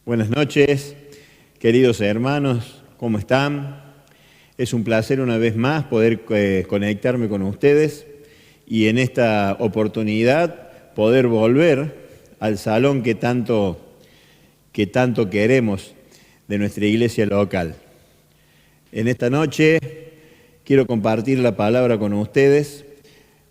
Buenas noches, queridos hermanos, ¿cómo están? Es un placer una vez más poder conectarme con ustedes y en esta oportunidad poder volver al salón que tanto queremos de nuestra iglesia local. En esta noche quiero compartir la palabra con ustedes,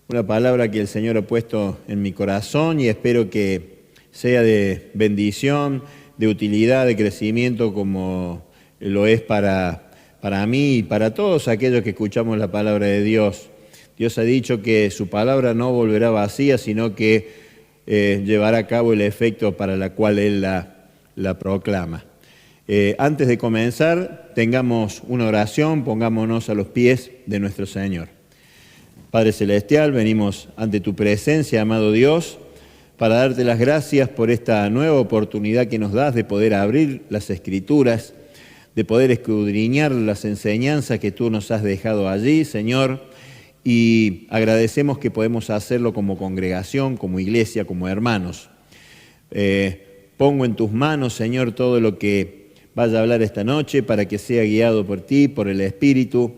una palabra que el Señor ha puesto en mi corazón y espero que sea de bendición, de utilidad, de crecimiento como lo es para mí y para todos aquellos que escuchamos la palabra de Dios. Dios ha dicho que su palabra no volverá vacía, sino que llevará a cabo el efecto para el cual Él la proclama. Antes de comenzar, tengamos una oración, pongámonos a los pies de nuestro Señor. Padre Celestial, venimos ante tu presencia, amado Dios, para darte las gracias por esta nueva oportunidad que nos das de poder abrir las Escrituras, de poder escudriñar las enseñanzas que tú nos has dejado allí, Señor, y agradecemos que podemos hacerlo como congregación, como iglesia, como hermanos. Pongo en tus manos, Señor, todo lo que vaya a hablar esta noche para que sea guiado por ti, por el Espíritu,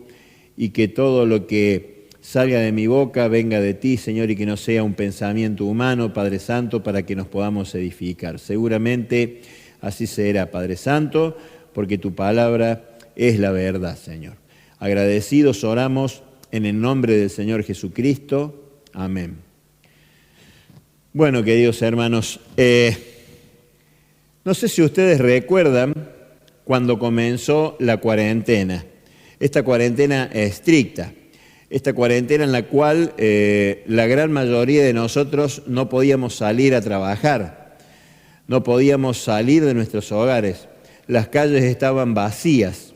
y que todo lo que salga de mi boca, venga de ti, Señor, y que no sea un pensamiento humano, Padre Santo, para que nos podamos edificar. Seguramente así será, Padre Santo, porque tu palabra es la verdad, Señor. Agradecidos oramos en el nombre del Señor Jesucristo. Amén. Bueno, queridos hermanos, no sé si ustedes recuerdan cuando comenzó la cuarentena, esta cuarentena estricta. Esta cuarentena en la cual la gran mayoría de nosotros no podíamos salir a trabajar, no podíamos salir de nuestros hogares, las calles estaban vacías.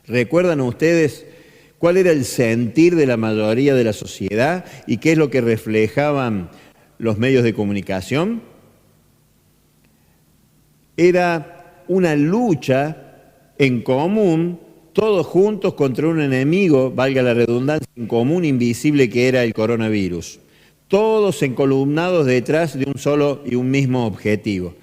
¿Recuerdan ustedes cuál era el sentir de la mayoría de la sociedad y qué es lo que reflejaban los medios de comunicación? Era una lucha en común, todos juntos contra un enemigo, valga la redundancia, en común invisible que era el coronavirus. Todos encolumnados detrás de un solo y un mismo objetivo.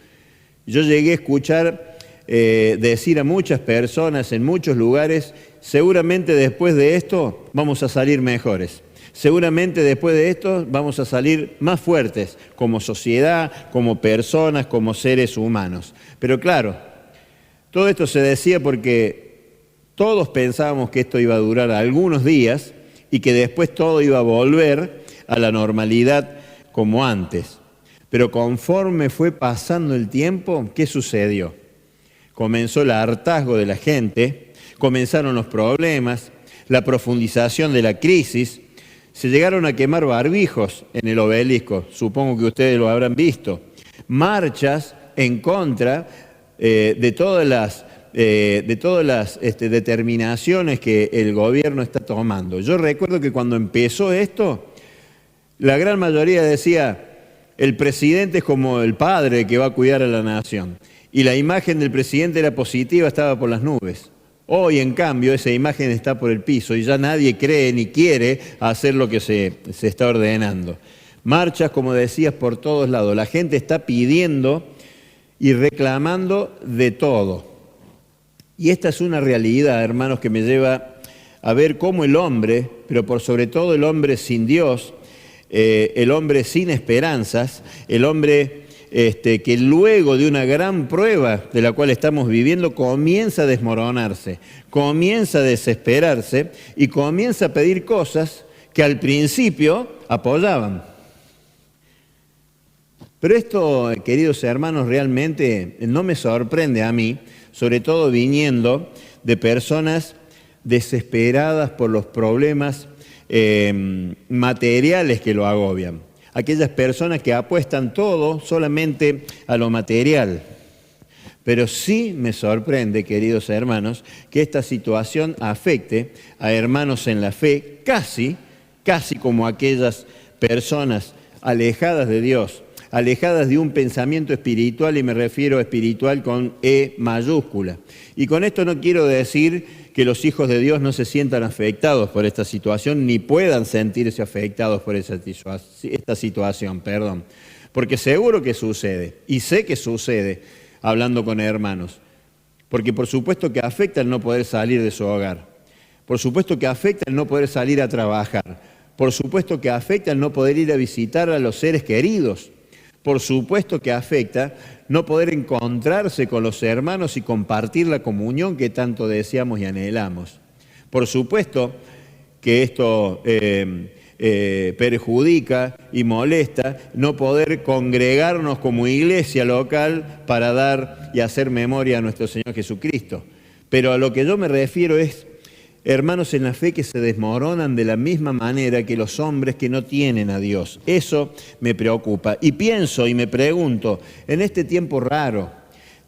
Yo llegué a escuchar decir a muchas personas en muchos lugares, seguramente después de esto vamos a salir mejores. Seguramente después de esto vamos a salir más fuertes como sociedad, como personas, como seres humanos. Pero claro, todo esto se decía porque todos pensábamos que esto iba a durar algunos días y que después todo iba a volver a la normalidad como antes. Pero conforme fue pasando el tiempo, ¿qué sucedió? Comenzó el hartazgo de la gente, comenzaron los problemas, la profundización de la crisis, se llegaron a quemar barbijos en el obelisco, supongo que ustedes lo habrán visto, marchas en contra de todas las determinaciones que el gobierno está tomando. Yo recuerdo que cuando empezó esto, la gran mayoría decía, el presidente es como el padre que va a cuidar a la nación. Y la imagen del presidente era positiva, estaba por las nubes. Hoy, en cambio, esa imagen está por el piso y ya nadie cree ni quiere hacer lo que se está ordenando. Marchas, como decías, por todos lados. La gente está pidiendo y reclamando de todo. Y esta es una realidad, hermanos, que me lleva a ver cómo el hombre, pero por sobre todo el hombre sin Dios, el hombre sin esperanzas, el hombre que luego de una gran prueba de la cual estamos viviendo comienza a desmoronarse, comienza a desesperarse y comienza a pedir cosas que al principio apoyaban. Pero esto, queridos hermanos, realmente no me sorprende a mí, sobre todo viniendo de personas desesperadas por los problemas materiales que lo agobian. Aquellas personas que apuestan todo solamente a lo material. Pero sí me sorprende, queridos hermanos, que esta situación afecte a hermanos en la fe, casi como aquellas personas alejadas de Dios, alejadas de un pensamiento espiritual, y me refiero a espiritual con E mayúscula. Y con esto no quiero decir que los hijos de Dios no se sientan afectados por esta situación, ni puedan sentirse afectados por esta situación, porque seguro que sucede, y sé que sucede. hablando con hermanos. Porque por supuesto que afecta el no poder salir de su hogar. Por supuesto que afecta el no poder salir a trabajar. Por supuesto que afecta el no poder ir a visitar a los seres queridos. Por supuesto que afecta no poder encontrarse con los hermanos y compartir la comunión que tanto deseamos y anhelamos. Por supuesto que esto perjudica y molesta no poder congregarnos como iglesia local para dar y hacer memoria a nuestro Señor Jesucristo. Pero a lo que yo me refiero es hermanos en la fe que se desmoronan de la misma manera que los hombres que no tienen a Dios. Eso me preocupa. Y pienso y me pregunto, en este tiempo raro,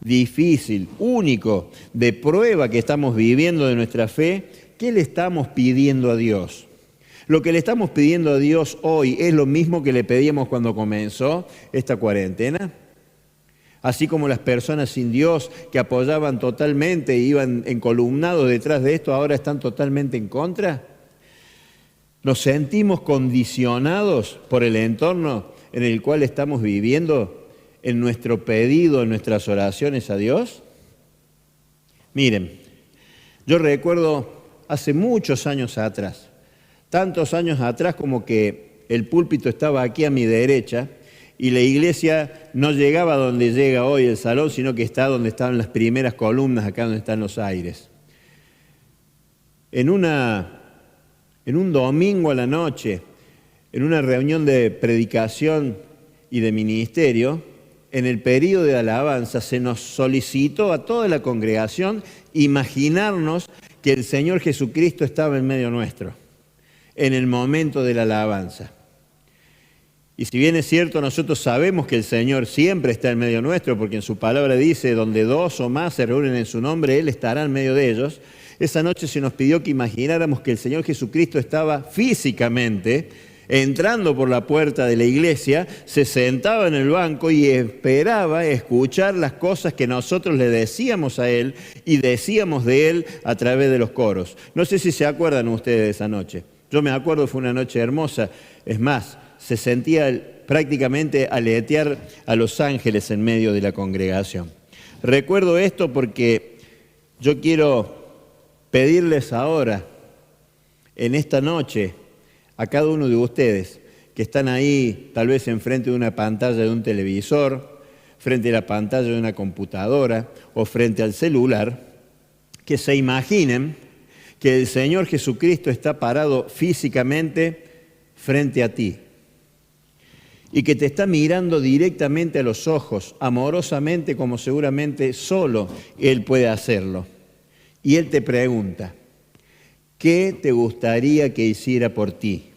difícil, único, de prueba que estamos viviendo de nuestra fe, ¿qué le estamos pidiendo a Dios? Lo que le estamos pidiendo a Dios hoy es lo mismo que le pedíamos cuando comenzó esta cuarentena. Así como las personas sin Dios que apoyaban totalmente e iban encolumnados detrás de esto, ahora están totalmente en contra. ¿Nos sentimos condicionados por el entorno en el cual estamos viviendo en nuestro pedido, en nuestras oraciones a Dios? Miren, yo recuerdo hace muchos años atrás, tantos años atrás como que el púlpito estaba aquí a mi derecha, y la iglesia no llegaba donde llega hoy el salón, sino que está donde estaban las primeras columnas, acá donde están los aires. En un domingo a la noche, en una reunión de predicación y de ministerio, en el periodo de alabanza se nos solicitó a toda la congregación imaginarnos que el Señor Jesucristo estaba en medio nuestro, en el momento de la alabanza. Y si bien es cierto, nosotros sabemos que el Señor siempre está en medio nuestro, porque en su palabra dice, donde dos o más se reúnen en su nombre, Él estará en medio de ellos. Esa noche se nos pidió que imagináramos que el Señor Jesucristo estaba físicamente entrando por la puerta de la iglesia, se sentaba en el banco y esperaba escuchar las cosas que nosotros le decíamos a Él y decíamos de Él a través de los coros. No sé si se acuerdan ustedes de esa noche. Yo me acuerdo, fue una noche hermosa. Es más, se sentía prácticamente aletear a los ángeles en medio de la congregación. Recuerdo esto porque yo quiero pedirles ahora, en esta noche, a cada uno de ustedes que están ahí, tal vez enfrente de una pantalla de un televisor, frente a la pantalla de una computadora o frente al celular, que se imaginen que el Señor Jesucristo está parado físicamente frente a ti y que te está mirando directamente a los ojos, amorosamente, como seguramente solo Él puede hacerlo. Y Él te pregunta, ¿qué te gustaría que hiciera por ti?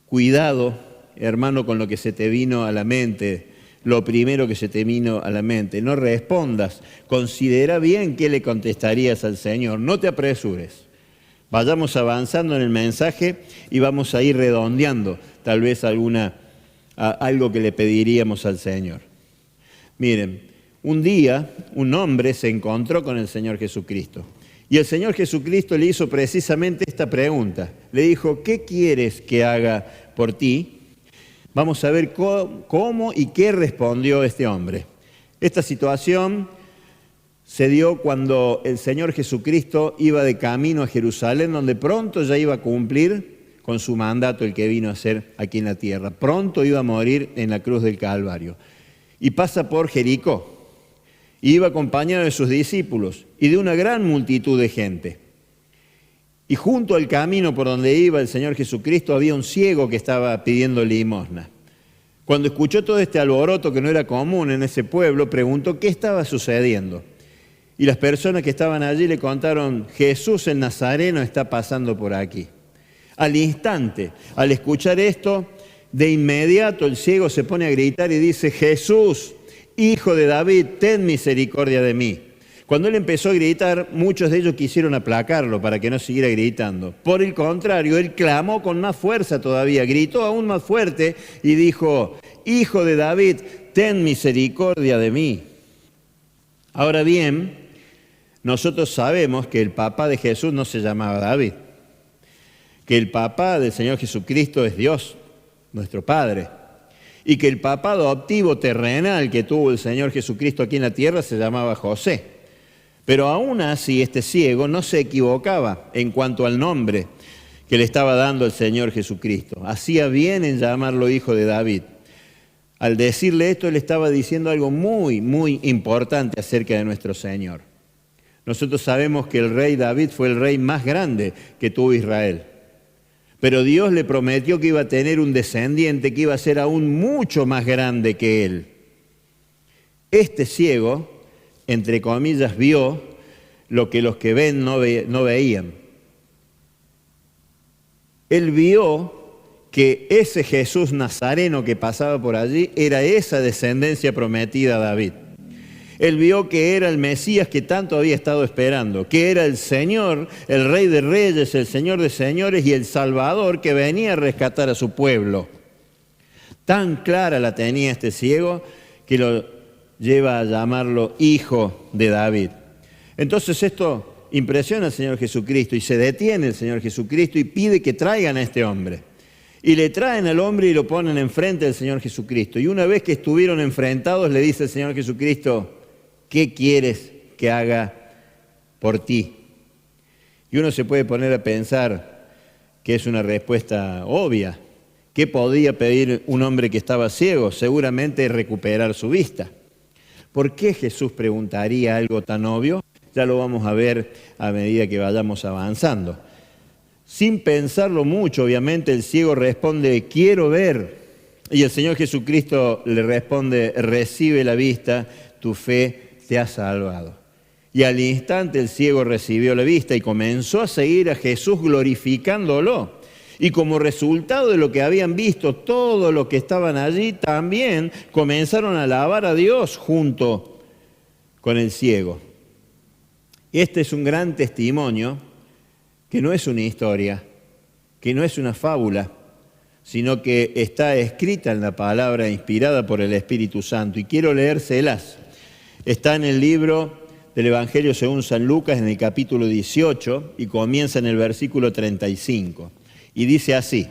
Cuidado, hermano, con lo que se te vino a la mente, lo primero que se te vino a la mente. No respondas, considera bien qué le contestarías al Señor, no te apresures. Vayamos avanzando en el mensaje y vamos a ir redondeando tal vez algo que le pediríamos al Señor. Miren, un día un hombre se encontró con el Señor Jesucristo y el Señor Jesucristo le hizo precisamente esta pregunta. Le dijo, ¿qué quieres que haga por ti? Vamos a ver cómo y qué respondió este hombre. Esta situación se dio cuando el Señor Jesucristo iba de camino a Jerusalén, donde pronto ya iba a cumplir con su mandato el que vino a hacer aquí en la tierra. Pronto iba a morir en la cruz del Calvario. Y pasa por Jericó. Y iba acompañado de sus discípulos y de una gran multitud de gente. Y junto al camino por donde iba el Señor Jesucristo había un ciego que estaba pidiendo limosna. Cuando escuchó todo este alboroto que no era común en ese pueblo, preguntó qué estaba sucediendo. Y las personas que estaban allí le contaron, Jesús el Nazareno está pasando por aquí. Al instante, al escuchar esto, de inmediato el ciego se pone a gritar y dice, Jesús, Hijo de David, ten misericordia de mí. Cuando él empezó a gritar, muchos de ellos quisieron aplacarlo para que no siguiera gritando. Por el contrario, él clamó con más fuerza todavía, gritó aún más fuerte y dijo, Hijo de David, ten misericordia de mí. Ahora bien, nosotros sabemos que el papá de Jesús no se llamaba David, que el papá del Señor Jesucristo es Dios, nuestro Padre, y que el papá adoptivo terrenal que tuvo el Señor Jesucristo aquí en la tierra se llamaba José. Pero aún así este ciego no se equivocaba en cuanto al nombre que le estaba dando el Señor Jesucristo. Hacía bien en llamarlo hijo de David. Al decirle esto, él estaba diciendo algo muy, muy importante acerca de nuestro Señor. Nosotros sabemos que el rey David fue el rey más grande que tuvo Israel. Pero Dios le prometió que iba a tener un descendiente que iba a ser aún mucho más grande que él. Este ciego, entre comillas, vio lo que los que ven no veían. Él vio que ese Jesús nazareno que pasaba por allí era esa descendencia prometida a David. Él vio que era el Mesías que tanto había estado esperando, que era el Señor, el Rey de Reyes, el Señor de Señores y el Salvador que venía a rescatar a su pueblo. Tan clara la tenía este ciego que lo lleva a llamarlo Hijo de David. Entonces esto impresiona al Señor Jesucristo y se detiene el Señor Jesucristo y pide que traigan a este hombre. Y le traen al hombre y lo ponen enfrente del Señor Jesucristo. Y una vez que estuvieron enfrentados, le dice el Señor Jesucristo, ¿qué quieres que haga por ti? Y uno se puede poner a pensar que es una respuesta obvia. ¿Qué podía pedir un hombre que estaba ciego? Seguramente recuperar su vista. ¿Por qué Jesús preguntaría algo tan obvio? Ya lo vamos a ver a medida que vayamos avanzando. Sin pensarlo mucho, obviamente, el ciego responde, quiero ver. Y el Señor Jesucristo le responde, recibe la vista, tu fe te ha salvado. Y al instante el ciego recibió la vista y comenzó a seguir a Jesús glorificándolo. Y como resultado de lo que habían visto, todos los que estaban allí también comenzaron a alabar a Dios junto con el ciego. Este es un gran testimonio que no es una historia, que no es una fábula, sino que está escrita en la palabra inspirada por el Espíritu Santo. Y quiero leérselas. Está en el libro del Evangelio según San Lucas, en el capítulo 18, y comienza en el versículo 35. Y dice así,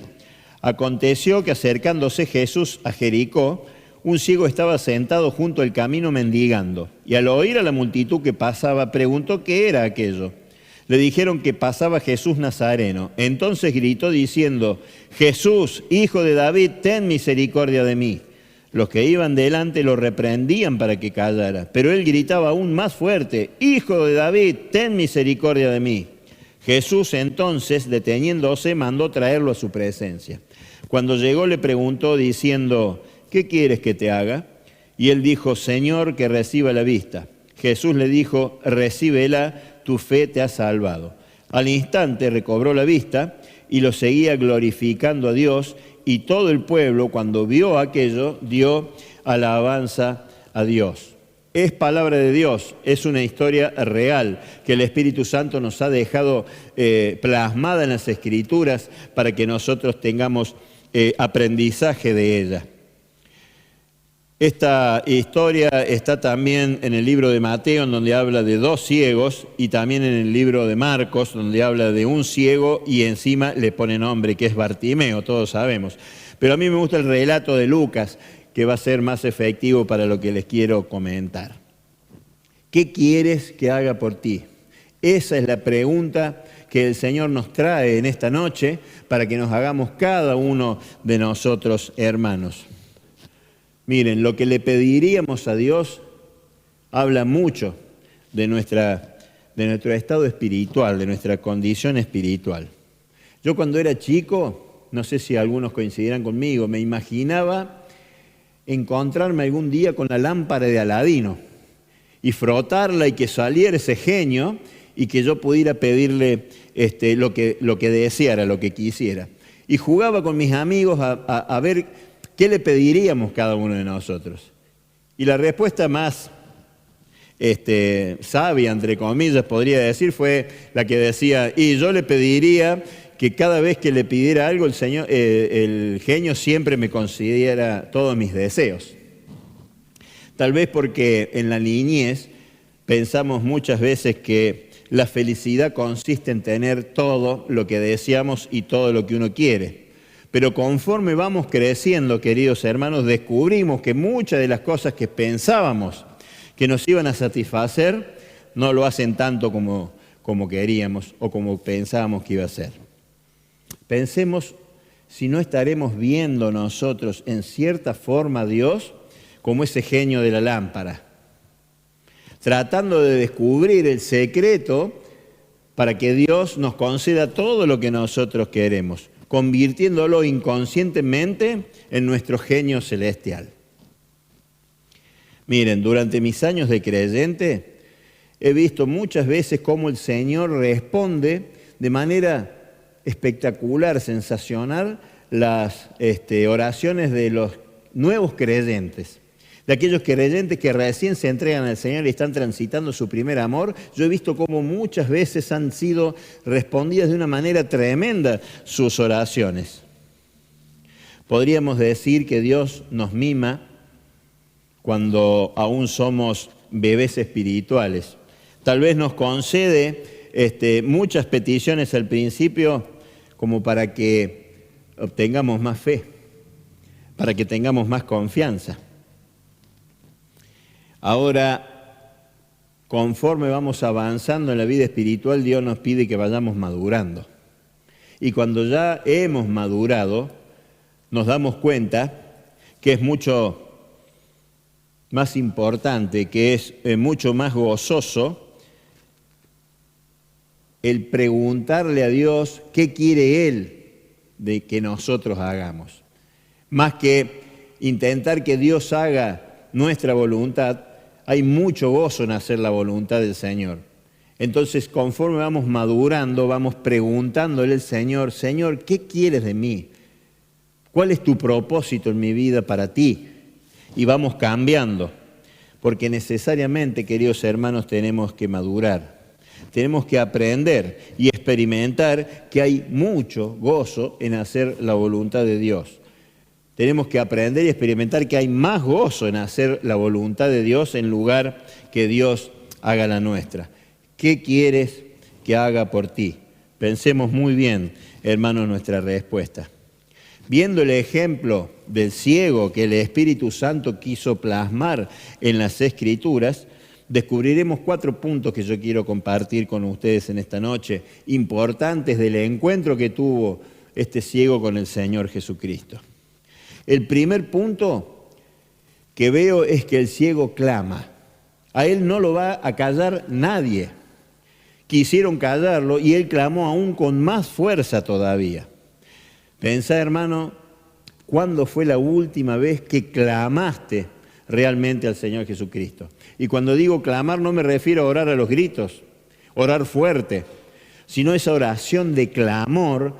aconteció que acercándose Jesús a Jericó, un ciego estaba sentado junto al camino mendigando, y al oír a la multitud que pasaba, preguntó qué era aquello. Le dijeron que pasaba Jesús Nazareno. Entonces gritó diciendo, Jesús, hijo de David, ten misericordia de mí. Los que iban delante lo reprendían para que callara, pero él gritaba aún más fuerte, Hijo de David, ten misericordia de mí. Jesús entonces, deteniéndose, mandó traerlo a su presencia. Cuando llegó le preguntó diciendo, ¿qué quieres que te haga? Y él dijo, Señor, que reciba la vista. Jesús le dijo, recíbela, tu fe te ha salvado. Al instante recobró la vista y lo seguía glorificando a Dios, y todo el pueblo, cuando vio aquello, dio alabanza a Dios. Es palabra de Dios, es una historia real que el Espíritu Santo nos ha dejado plasmada en las Escrituras para que nosotros tengamos aprendizaje de ella. Esta historia está también en el libro de Mateo, en donde habla de dos ciegos, y también en el libro de Marcos, donde habla de un ciego y encima le pone nombre, que es Bartimeo, todos sabemos. Pero a mí me gusta el relato de Lucas, que va a ser más efectivo para lo que les quiero comentar. ¿Qué quieres que haga por ti? Esa es la pregunta que el Señor nos trae en esta noche para que nos hagamos cada uno de nosotros hermanos. Miren, lo que le pediríamos a Dios habla mucho de nuestro estado espiritual, de nuestra condición espiritual. Yo cuando era chico, no sé si algunos coincidirán conmigo, me imaginaba encontrarme algún día con la lámpara de Aladino y frotarla y que saliera ese genio y que yo pudiera pedirle lo que deseara, lo que quisiera. Y jugaba con mis amigos a ver ¿qué le pediríamos cada uno de nosotros? Y la respuesta más sabia, entre comillas, podría decir, fue la que decía, y yo le pediría que cada vez que le pidiera algo, el genio siempre me concediera todos mis deseos. Tal vez porque en la niñez pensamos muchas veces que la felicidad consiste en tener todo lo que deseamos y todo lo que uno quiere. Pero conforme vamos creciendo, queridos hermanos, descubrimos que muchas de las cosas que pensábamos que nos iban a satisfacer no lo hacen tanto como queríamos o como pensábamos que iba a ser. Pensemos si no estaremos viendo nosotros en cierta forma a Dios como ese genio de la lámpara, tratando de descubrir el secreto para que Dios nos conceda todo lo que nosotros queremos, convirtiéndolo inconscientemente en nuestro genio celestial. Miren, durante mis años de creyente he visto muchas veces cómo el Señor responde de manera espectacular, sensacional, las oraciones de los nuevos creyentes. De aquellos creyentes que recién se entregan al Señor y están transitando su primer amor, yo he visto cómo muchas veces han sido respondidas de una manera tremenda sus oraciones. Podríamos decir que Dios nos mima cuando aún somos bebés espirituales. Tal vez nos concede muchas peticiones al principio como para que obtengamos más fe, para que tengamos más confianza. Ahora, conforme vamos avanzando en la vida espiritual, Dios nos pide que vayamos madurando. Y cuando ya hemos madurado, nos damos cuenta que es mucho más importante, que es mucho más gozoso el preguntarle a Dios qué quiere Él de que nosotros hagamos. Más que intentar que Dios haga nuestra voluntad, hay mucho gozo en hacer la voluntad del Señor. Entonces, conforme vamos madurando, vamos preguntándole al Señor, Señor, ¿qué quieres de mí? ¿Cuál es tu propósito en mi vida para ti? Y vamos cambiando, porque necesariamente, queridos hermanos, tenemos que madurar. Tenemos que aprender y experimentar que hay mucho gozo en hacer la voluntad de Dios. Tenemos que aprender y experimentar que hay más gozo en hacer la voluntad de Dios en lugar que Dios haga la nuestra. ¿Qué quieres que haga por ti? Pensemos muy bien, hermanos, nuestra respuesta. Viendo el ejemplo del ciego que el Espíritu Santo quiso plasmar en las Escrituras, descubriremos 4 puntos que yo quiero compartir con ustedes en esta noche, importantes del encuentro que tuvo este ciego con el Señor Jesucristo. El primer punto que veo es que el ciego clama. A él no lo va a callar nadie. Quisieron callarlo y él clamó aún con más fuerza todavía. Pensá, hermano, ¿cuándo fue la última vez que clamaste realmente al Señor Jesucristo? Y cuando digo clamar no me refiero a orar a los gritos, orar fuerte, sino esa oración de clamor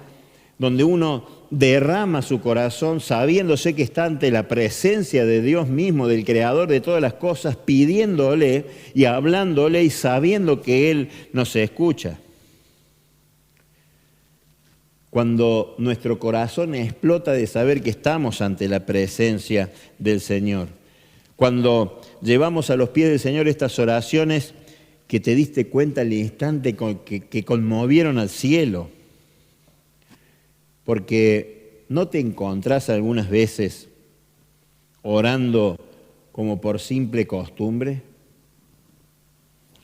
donde uno derrama su corazón sabiéndose que está ante la presencia de Dios mismo, del Creador de todas las cosas, pidiéndole y hablándole y sabiendo que Él nos escucha. Cuando nuestro corazón explota de saber que estamos ante la presencia del Señor. Cuando llevamos a los pies del Señor estas oraciones que te diste cuenta al instante que conmovieron al cielo. Porque ¿no te encontrás algunas veces orando como por simple costumbre?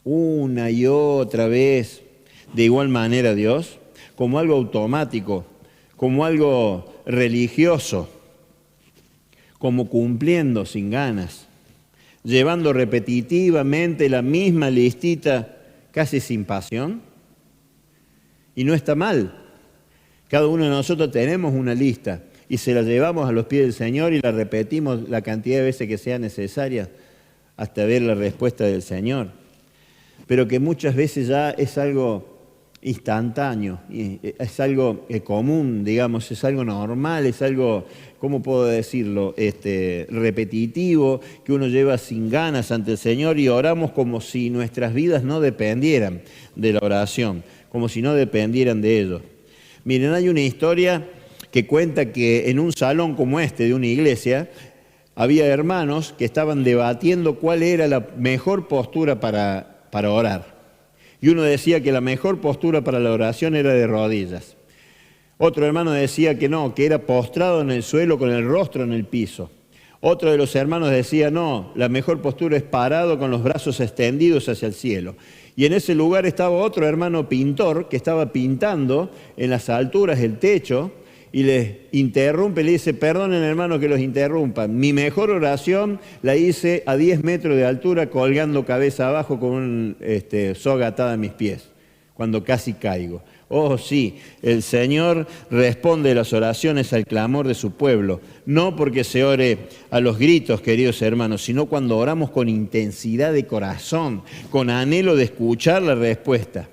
Una y otra vez, de igual manera Dios, como algo automático, como algo religioso, como cumpliendo sin ganas, llevando repetitivamente la misma listita casi sin pasión. Y no está mal. Cada uno de nosotros tenemos una lista y se la llevamos a los pies del Señor y la repetimos la cantidad de veces que sea necesaria hasta ver la respuesta del Señor. Pero que muchas veces ya es algo instantáneo, es algo común, digamos, es algo normal, es algo, ¿cómo puedo decirlo?, repetitivo, que uno lleva sin ganas ante el Señor y oramos como si nuestras vidas no dependieran de la oración, como si no dependieran de ello. Miren, hay una historia que cuenta que en un salón como este de una iglesia había hermanos que estaban debatiendo cuál era la mejor postura para orar. Y uno decía que la mejor postura para la oración era de rodillas. Otro hermano decía que no, que era postrado en el suelo con el rostro en el piso. Otro de los hermanos decía, no, la mejor postura es parado con los brazos extendidos hacia el cielo. Y en ese lugar estaba otro hermano pintor que estaba pintando en las alturas del techo y les interrumpe, le dice, perdonen hermano que los interrumpa. Mi mejor oración la hice a 10 metros de altura colgando cabeza abajo con un soga atada a mis pies, cuando casi caigo. Oh sí, el Señor responde las oraciones al clamor de su pueblo, no porque se ore a los gritos, queridos hermanos, sino cuando oramos con intensidad de corazón, con anhelo de escuchar la respuesta.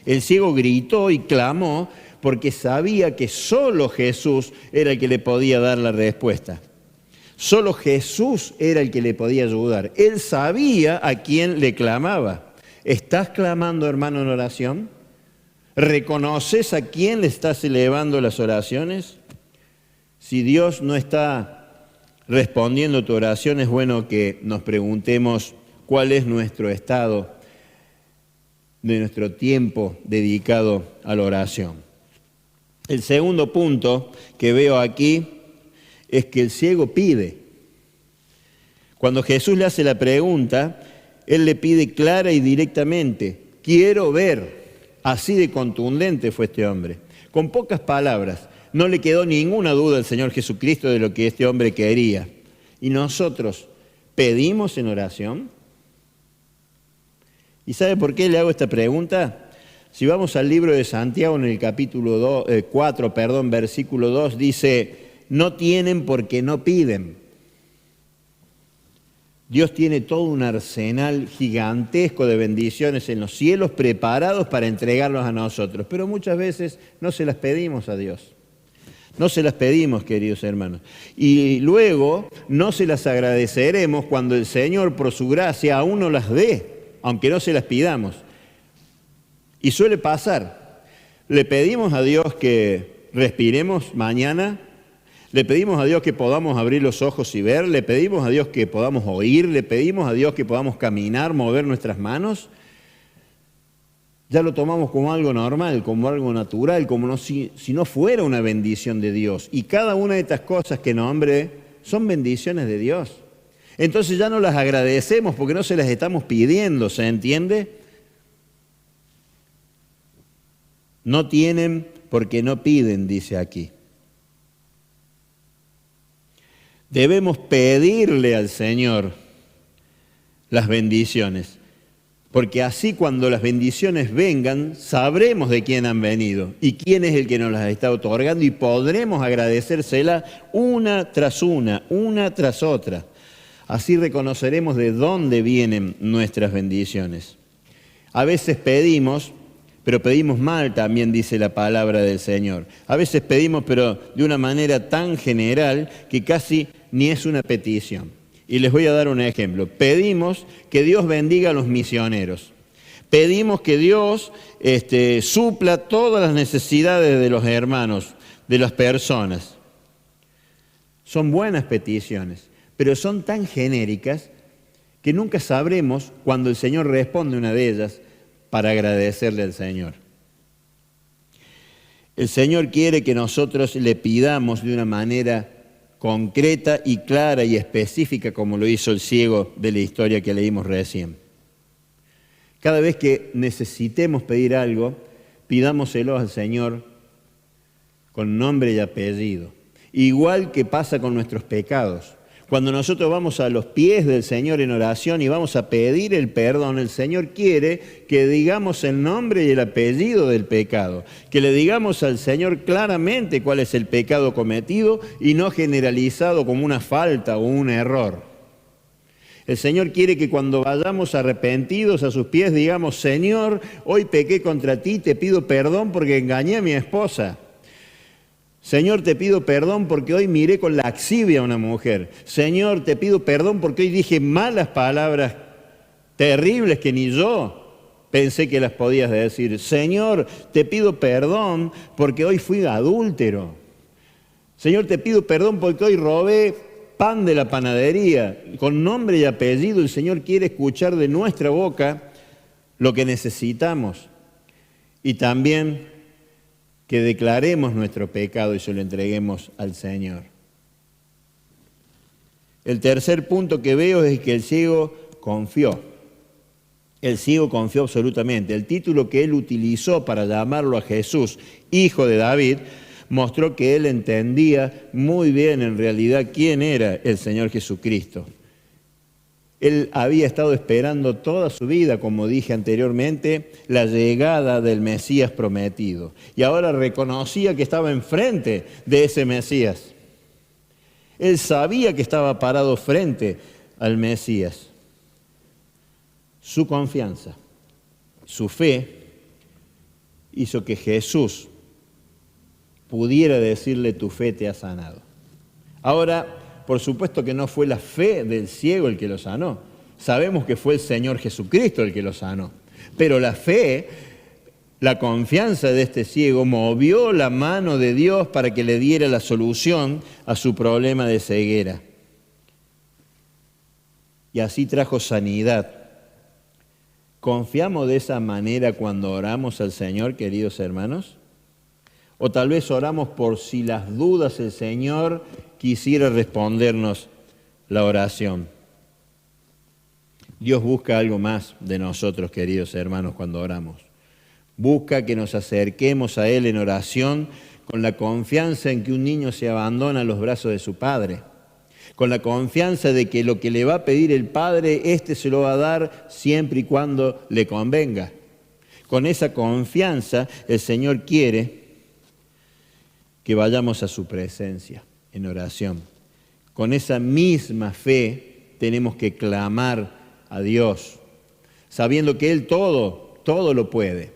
El ciego gritó y clamó porque sabía que solo Jesús era el que le podía dar la respuesta. Solo Jesús era el que le podía ayudar. Él sabía a quién le clamaba. ¿Estás clamando, hermano, en oración? ¿Reconoces a quién le estás elevando las oraciones? Si Dios no está respondiendo tu oración, es bueno que nos preguntemos cuál es nuestro estado de nuestro tiempo dedicado a la oración. El segundo punto que veo aquí es que el ciego pide. Cuando Jesús le hace la pregunta, Él le pide clara y directamente, quiero ver. Así de contundente fue este hombre. Con pocas palabras, no le quedó ninguna duda al Señor Jesucristo de lo que este hombre quería. ¿Y nosotros pedimos en oración? ¿Y sabe por qué le hago esta pregunta? Si vamos al libro de Santiago en el capítulo 4, versículo 2, dice, no tienen porque no piden. Dios tiene todo un arsenal gigantesco de bendiciones en los cielos preparados para entregarlos a nosotros, pero muchas veces no se las pedimos a Dios. No se las pedimos, queridos hermanos. Y luego no se las agradeceremos cuando el Señor, por su gracia, aún no las dé, aunque no se las pidamos. Y suele pasar. Le pedimos a Dios que respiremos mañana. Le pedimos a Dios que podamos abrir los ojos y ver, le pedimos a Dios que podamos oír, le pedimos a Dios que podamos caminar, mover nuestras manos. Ya lo tomamos como algo normal, como algo natural, como si no fuera una bendición de Dios. Y cada una de estas cosas que nombré son bendiciones de Dios. Entonces ya no las agradecemos porque no se las estamos pidiendo, ¿se entiende? No tienen porque no piden, dice aquí. Debemos pedirle al Señor las bendiciones, porque así cuando las bendiciones vengan, sabremos de quién han venido y quién es el que nos las está otorgando y podremos agradecérselas una tras otra. Así reconoceremos de dónde vienen nuestras bendiciones. A veces pedimos, pero pedimos mal también, dice la palabra del Señor. A veces pedimos, pero de una manera tan general que casi ni es una petición. Y les voy a dar un ejemplo. Pedimos que Dios bendiga a los misioneros. Pedimos que Dios supla todas las necesidades de los hermanos, de las personas. Son buenas peticiones, pero son tan genéricas que nunca sabremos cuando el Señor responde una de ellas para agradecerle al Señor. El Señor quiere que nosotros le pidamos de una manera concreta y clara y específica como lo hizo el ciego de la historia que leímos recién. Cada vez que necesitemos pedir algo, pidámoselo al Señor con nombre y apellido. Igual que pasa con nuestros pecados. Cuando nosotros vamos a los pies del Señor en oración y vamos a pedir el perdón, el Señor quiere que digamos el nombre y el apellido del pecado, que le digamos al Señor claramente cuál es el pecado cometido y no generalizado como una falta o un error. El Señor quiere que cuando vayamos arrepentidos a sus pies digamos, Señor, hoy pequé contra ti, te pido perdón porque engañé a mi esposa. Señor, te pido perdón porque hoy miré con laxivia a una mujer. Señor, te pido perdón porque hoy dije malas palabras terribles que ni yo pensé que las podías decir. Señor, te pido perdón porque hoy fui adúltero. Señor, te pido perdón porque hoy robé pan de la panadería. Con nombre y apellido el Señor quiere escuchar de nuestra boca lo que necesitamos. Y también que declaremos nuestro pecado y se lo entreguemos al Señor. El tercer punto que veo es que el ciego confió. El ciego confió absolutamente. El título que él utilizó para llamarlo a Jesús, Hijo de David, mostró que él entendía muy bien en realidad quién era el Señor Jesucristo. Él había estado esperando toda su vida, como dije anteriormente, la llegada del Mesías prometido. Y ahora reconocía que estaba enfrente de ese Mesías. Él sabía que estaba parado frente al Mesías. Su confianza, su fe, hizo que Jesús pudiera decirle: tu fe te ha sanado. Ahora, por supuesto que no fue la fe del ciego el que lo sanó. Sabemos que fue el Señor Jesucristo el que lo sanó. Pero la fe, la confianza de este ciego movió la mano de Dios para que le diera la solución a su problema de ceguera. Y así trajo sanidad. ¿Confiamos de esa manera cuando oramos al Señor, queridos hermanos? O tal vez oramos por si las dudas el Señor quisiera respondernos la oración. Dios busca algo más de nosotros, queridos hermanos, cuando oramos. Busca que nos acerquemos a Él en oración con la confianza en que un niño se abandona a los brazos de su padre, con la confianza de que lo que le va a pedir el Padre, éste se lo va a dar siempre y cuando le convenga. Con esa confianza el Señor quiere que vayamos a su presencia en oración. Con esa misma fe tenemos que clamar a Dios, sabiendo que Él todo lo puede.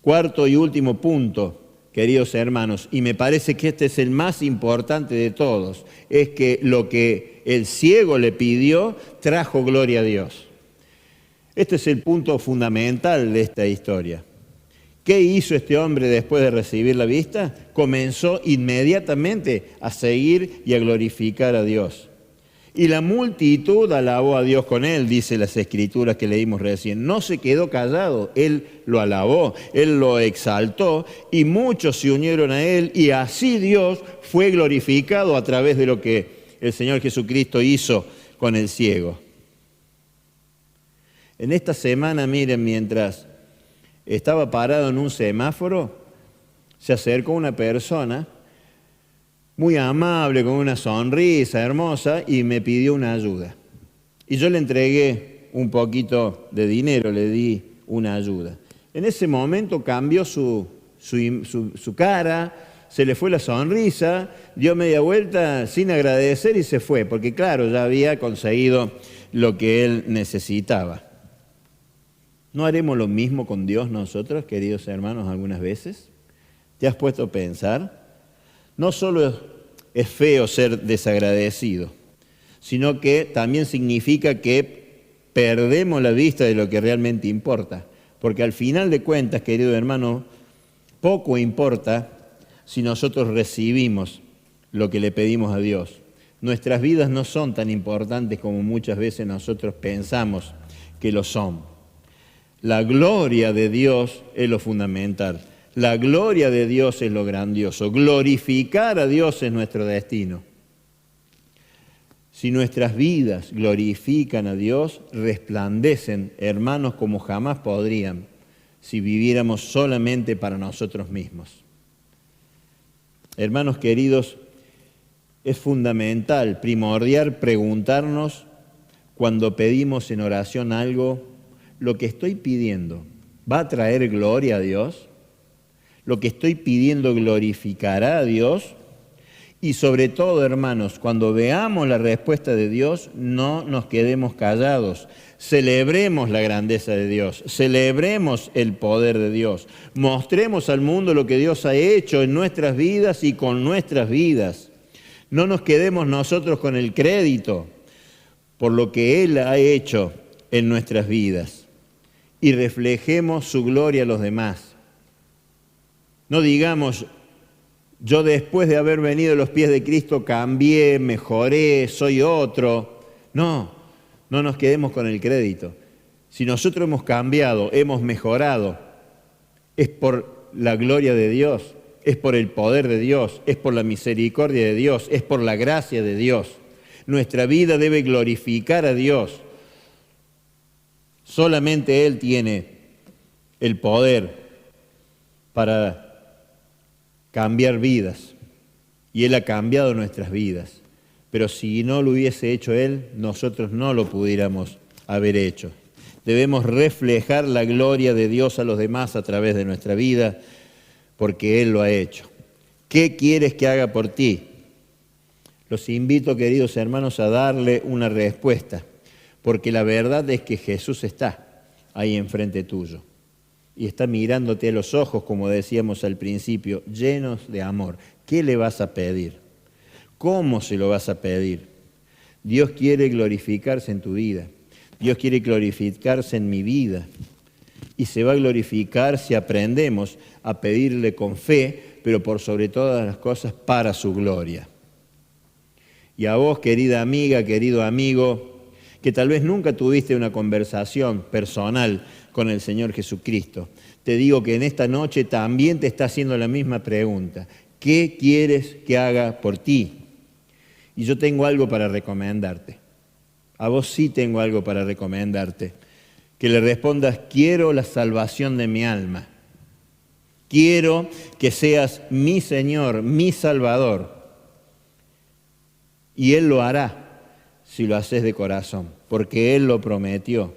Cuarto y último punto, queridos hermanos, y me parece que este es el más importante de todos, es que lo que el ciego le pidió trajo gloria a Dios. Este es el punto fundamental de esta historia. ¿Qué hizo este hombre después de recibir la vista? Comenzó inmediatamente a seguir y a glorificar a Dios. Y la multitud alabó a Dios con él, dice las escrituras que leímos recién. No se quedó callado, él lo alabó, él lo exaltó y muchos se unieron a él y así Dios fue glorificado a través de lo que el Señor Jesucristo hizo con el ciego. En esta semana, miren, mientras estaba parado en un semáforo, se acercó una persona muy amable, con una sonrisa hermosa, y me pidió una ayuda. Y yo le entregué un poquito de dinero, le di una ayuda. En ese momento cambió su cara, se le fue la sonrisa, dio media vuelta sin agradecer y se fue, porque claro, ya había conseguido lo que él necesitaba. ¿No haremos lo mismo con Dios nosotros, queridos hermanos, algunas veces? ¿Te has puesto a pensar? No solo es feo ser desagradecido, sino que también significa que perdemos la vista de lo que realmente importa. Porque al final de cuentas, querido hermano, poco importa si nosotros recibimos lo que le pedimos a Dios. Nuestras vidas no son tan importantes como muchas veces nosotros pensamos que lo son. La gloria de Dios es lo fundamental. La gloria de Dios es lo grandioso. Glorificar a Dios es nuestro destino. Si nuestras vidas glorifican a Dios, resplandecen, hermanos, como jamás podrían si viviéramos solamente para nosotros mismos. Hermanos queridos, es fundamental, primordial preguntarnos cuando pedimos en oración algo, ¿lo que estoy pidiendo va a traer gloria a Dios? ¿Lo que estoy pidiendo glorificará a Dios? Y sobre todo, hermanos, cuando veamos la respuesta de Dios, no nos quedemos callados. Celebremos la grandeza de Dios, celebremos el poder de Dios. Mostremos al mundo lo que Dios ha hecho en nuestras vidas y con nuestras vidas. No nos quedemos nosotros con el crédito por lo que Él ha hecho en nuestras vidas. Y reflejemos su gloria a los demás. No digamos, yo después de haber venido a los pies de Cristo cambié, mejoré, soy otro. No nos quedemos con el crédito. Si nosotros hemos cambiado, hemos mejorado, es por la gloria de Dios, es por el poder de Dios, es por la misericordia de Dios, es por la gracia de Dios. Nuestra vida debe glorificar a Dios. Solamente Él tiene el poder para cambiar vidas. Y Él ha cambiado nuestras vidas. Pero si no lo hubiese hecho Él, nosotros no lo pudiéramos haber hecho. Debemos reflejar la gloria de Dios a los demás a través de nuestra vida, porque Él lo ha hecho. ¿Qué quieres que haga por ti? Los invito, queridos hermanos, a darle una respuesta, porque la verdad es que Jesús está ahí enfrente tuyo y está mirándote a los ojos, como decíamos al principio, llenos de amor. ¿Qué le vas a pedir? ¿Cómo se lo vas a pedir? Dios quiere glorificarse en tu vida. Dios quiere glorificarse en mi vida. Y se va a glorificar si aprendemos a pedirle con fe, pero por sobre todas las cosas para su gloria. Y a vos, querida amiga, querido amigo, que tal vez nunca tuviste una conversación personal con el Señor Jesucristo, te digo que en esta noche también te está haciendo la misma pregunta. ¿Qué quieres que haga por ti? Y yo tengo algo para recomendarte. A vos sí tengo algo para recomendarte. Que le respondas, quiero la salvación de mi alma. Quiero que seas mi Señor, mi Salvador. Y Él lo hará si lo haces de corazón, porque Él lo prometió.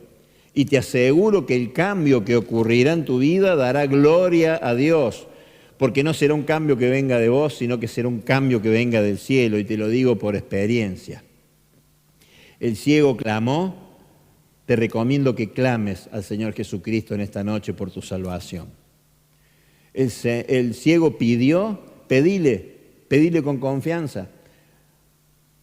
Y te aseguro que el cambio que ocurrirá en tu vida dará gloria a Dios, porque no será un cambio que venga de vos, sino que será un cambio que venga del cielo, y te lo digo por experiencia. El ciego clamó, te recomiendo que clames al Señor Jesucristo en esta noche por tu salvación. El ciego pidió, pedile con confianza,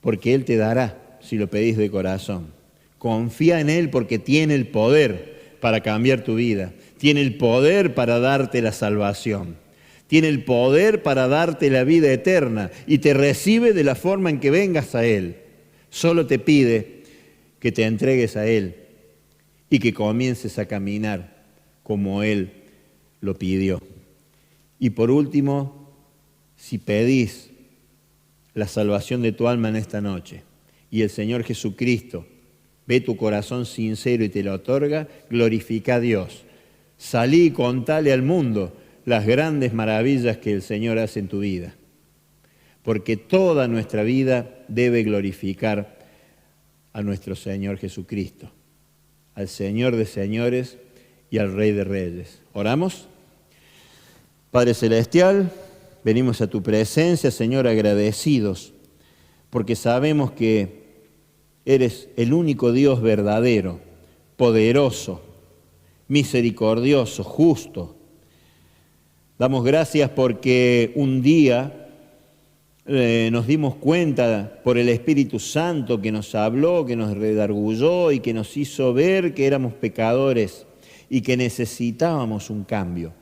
porque Él te dará si lo pedís de corazón. Confía en Él porque tiene el poder para cambiar tu vida, tiene el poder para darte la salvación, tiene el poder para darte la vida eterna y te recibe de la forma en que vengas a Él. Solo te pide que te entregues a Él y que comiences a caminar como Él lo pidió. Y por último, si pedís la salvación de tu alma en esta noche y el Señor Jesucristo ve tu corazón sincero y te lo otorga, glorifica a Dios. Salí y contale al mundo las grandes maravillas que el Señor hace en tu vida. Porque toda nuestra vida debe glorificar a nuestro Señor Jesucristo, al Señor de señores y al Rey de reyes. ¿Oramos? Padre Celestial, venimos a tu presencia, Señor, agradecidos, porque sabemos que eres el único Dios verdadero, poderoso, misericordioso, justo. Damos gracias porque un día nos dimos cuenta por el Espíritu Santo que nos habló, que nos redargulló y que nos hizo ver que éramos pecadores y que necesitábamos un cambio.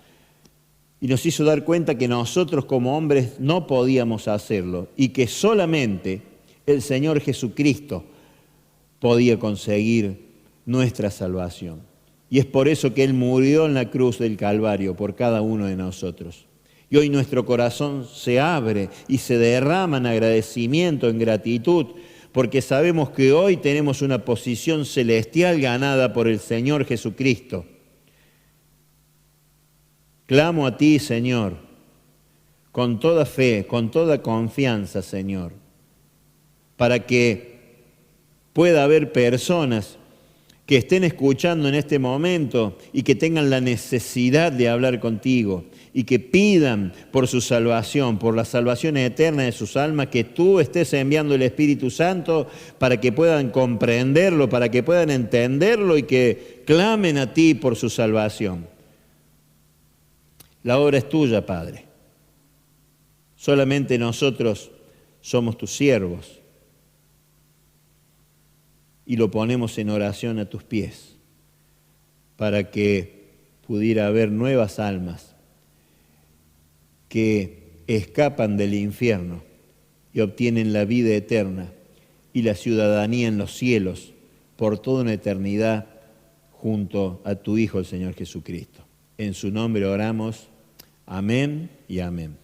Y nos hizo dar cuenta que nosotros como hombres no podíamos hacerlo y que solamente el Señor Jesucristo podía conseguir nuestra salvación. Y es por eso que Él murió en la cruz del Calvario por cada uno de nosotros. Y hoy nuestro corazón se abre y se derrama en agradecimiento, en gratitud, porque sabemos que hoy tenemos una posición celestial ganada por el Señor Jesucristo. Clamo a ti, Señor, con toda fe, con toda confianza, Señor, para que pueda haber personas que estén escuchando en este momento y que tengan la necesidad de hablar contigo y que pidan por su salvación, por la salvación eterna de sus almas, que tú estés enviando el Espíritu Santo para que puedan comprenderlo, para que puedan entenderlo y que clamen a ti por su salvación. La obra es tuya, Padre. Solamente nosotros somos tus siervos. Y lo ponemos en oración a tus pies para que pudiera haber nuevas almas que escapan del infierno y obtienen la vida eterna y la ciudadanía en los cielos por toda una eternidad junto a tu Hijo, el Señor Jesucristo. En su nombre oramos. Amén y amén.